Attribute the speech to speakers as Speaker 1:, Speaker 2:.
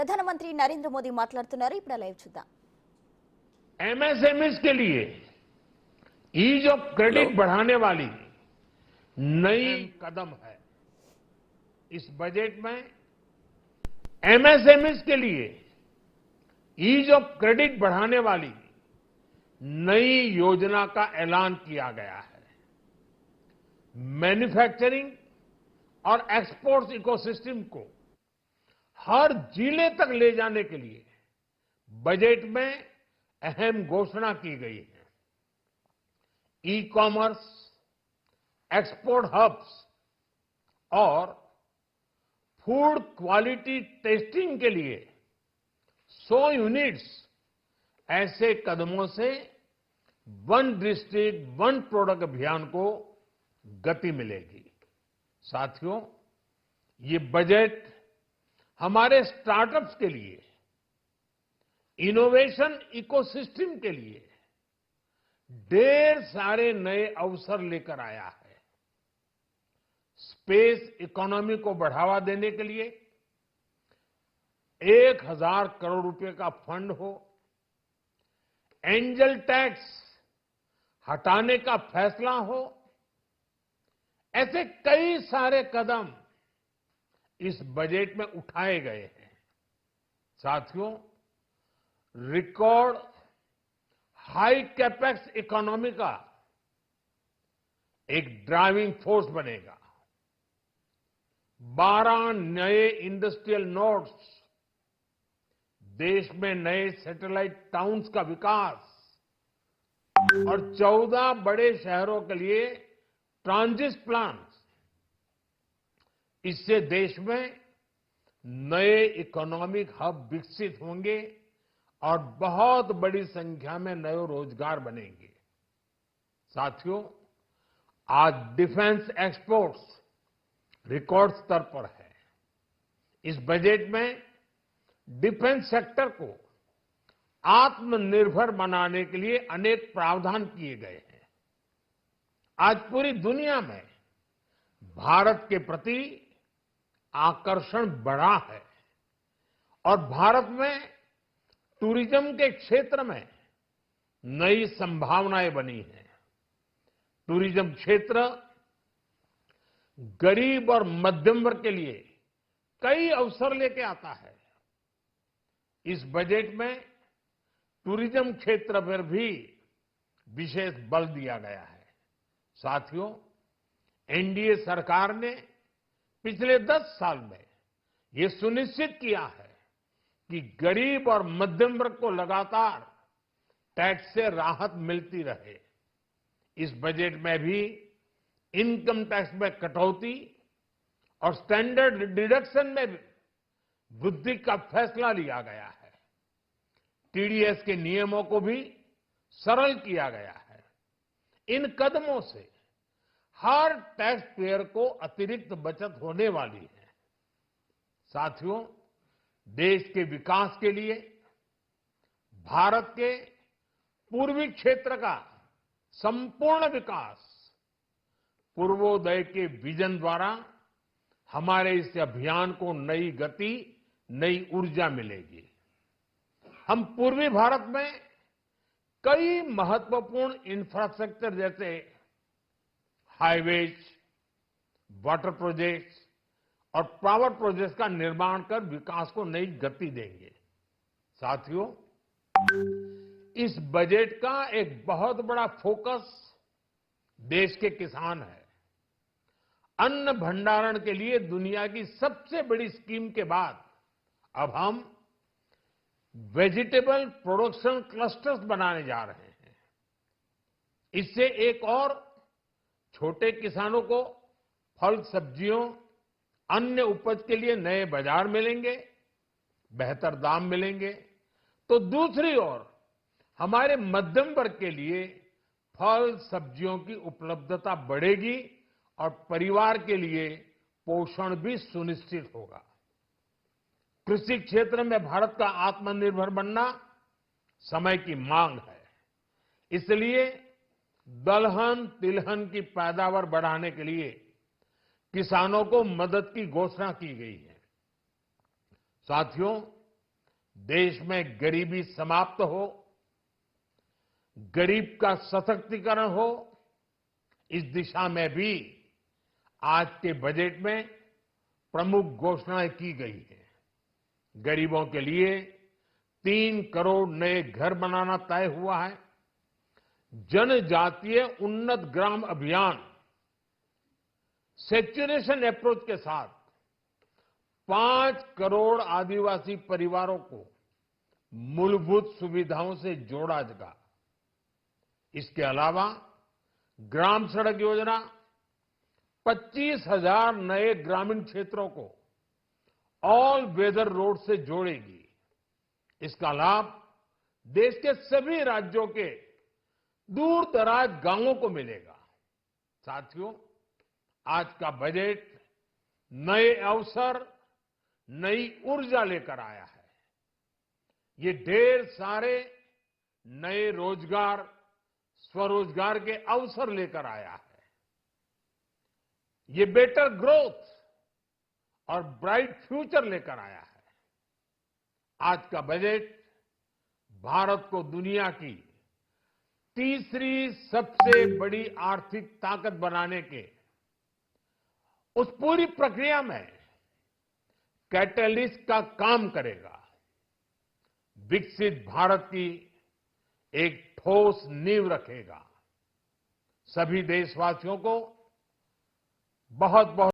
Speaker 1: ప్రధానమంత్రి నరేంద్ర మోదీ మాట్లాడుతున్నారు. ఇప్పుడు లైవ్ చూద్దాం.
Speaker 2: एमएसएमई के लिए ईज ऑफ क्रेडिट बढ़ाने वाली नई कदम है। इस बजट में एमएसएमई के लिए ईज ऑफ क्रेडिट बढ़ाने वाली नई योजना का ऐलान किया गया है। मैन्युफैक्चरिंग और एक्सपोर्ट्स इकोसिस्टम को हर जिले तक ले जाने के लिए बजट में अहम घोषणा की गई है। ई कॉमर्स, एक्सपोर्ट हब्स और फूड क्वालिटी टेस्टिंग के लिए 100 यूनिट्स, ऐसे कदमों से वन डिस्ट्रिक्ट वन प्रोडक्ट अभियान को गति मिलेगी। साथियों, ये बजट हमारे स्टार्टअप्स के लिए, इनोवेशन इकोसिस्टम के लिए ढेर सारे नए अवसर लेकर आया है। स्पेस इकोनॉमी को बढ़ावा देने के लिए 1000 करोड़ रुपए का फंड हो, एंजल टैक्स हटाने का फैसला हो, ऐसे कई सारे कदम इस बजट में उठाए गए हैं। साथियों, रिकॉर्ड हाई कैपेक्स इकोनॉमी का एक ड्राइविंग फोर्स बनेगा। 12 नए इंडस्ट्रियल नोड्स, देश में नए सैटेलाइट टाउन्स का विकास और 14 बड़े शहरों के लिए ट्रांजिट प्लान, इससे देश में नए इकोनॉमिक हब विकसित होंगे और बहुत बड़ी संख्या में नए रोजगार बनेंगे। साथियों, आज डिफेंस एक्सपोर्ट्स रिकॉर्ड स्तर पर है। इस बजट में डिफेंस सेक्टर को आत्मनिर्भर बनाने के लिए अनेक प्रावधान किए गए हैं। आज पूरी दुनिया में भारत के प्रति आकर्षण बढ़ा है और भारत में टूरिज्म के क्षेत्र में नई संभावनाएं बनी हैं। टूरिज्म क्षेत्र गरीब और मध्यम वर्ग के लिए कई अवसर लेके आता है। इस बजट में टूरिज्म क्षेत्र पर भी विशेष बल दिया गया है। साथियों, एनडीए सरकार ने पिछले 10 साल में ये सुनिश्चित किया है कि गरीब और मध्यम वर्ग को लगातार टैक्स से राहत मिलती रहे। इस बजट में भी इनकम टैक्स में कटौती और स्टैंडर्ड डिडक्शन में वृद्धि का फैसला लिया गया है। टीडीएस के नियमों को भी सरल किया गया है। इन कदमों से हर टैक्स पेयर को अतिरिक्त बचत होने वाली है। साथियों, देश के विकास के लिए भारत के पूर्वी क्षेत्र का संपूर्ण विकास पूर्वोदय के विजन द्वारा हमारे इस अभियान को नई गति, नई ऊर्जा मिलेगी। हम पूर्वी भारत में कई महत्वपूर्ण इंफ्रास्ट्रक्चर जैसे हाईवेज, वाटर प्रोजेक्ट्स और पावर प्रोजेक्ट्स का निर्माण कर विकास को नई गति देंगे। साथियों, इस बजट का एक बहुत बड़ा फोकस देश के किसान है। अन्न भंडारण के लिए दुनिया की सबसे बड़ी स्कीम के बाद अब हम वेजिटेबल प्रोडक्शन क्लस्टर्स बनाने जा रहे हैं। इससे एक और छोटे किसानों को फल, सब्जियों, अन्य उपज के लिए नए बाजार मिलेंगे, बेहतर दाम मिलेंगे, तो दूसरी ओर हमारे मध्यम वर्ग के लिए फल, सब्जियों की उपलब्धता बढ़ेगी और परिवार के लिए पोषण भी सुनिश्चित होगा। कृषि क्षेत्र में भारत का आत्मनिर्भर बनना समय की मांग है। इसलिए दलहन, तिलहन की पैदावार बढ़ाने के लिए किसानों को मदद की घोषणा की गई है। साथियों, देश में गरीबी समाप्त हो, गरीब का सशक्तिकरण हो, इस दिशा में भी आज के बजट में प्रमुख घोषणाएं की गई हैं। गरीबों के लिए 3 करोड़ नए घर बनाना तय हुआ है। जनजातीय उन्नत ग्राम अभियान सेचुरेशन अप्रोच के साथ 5 करोड़ आदिवासी परिवारों को मूलभूत सुविधाओं से जोड़ा जाएगा। इसके अलावा ग्राम सड़क योजना 25,000 नए ग्रामीण क्षेत्रों को ऑल वेदर रोड से जोड़ेगी। इसका लाभ देश के सभी राज्यों के दूर दराज गांवों को मिलेगा। साथियों, आज का बजट नए अवसर, नई ऊर्जा लेकर आया है। ये ढेर सारे नए रोजगार, स्वरोजगार के अवसर लेकर आया है। ये बेटर ग्रोथ और ब्राइट फ्यूचर लेकर आया है। आज का बजट भारत को दुनिया की तीसरी सबसे बड़ी आर्थिक ताकत बनाने के उस पूरी प्रक्रिया में कैटलिस्ट का काम करेगा। विकसित भारत की एक ठोस नींव रखेगा। सभी देशवासियों को बहुत बहुत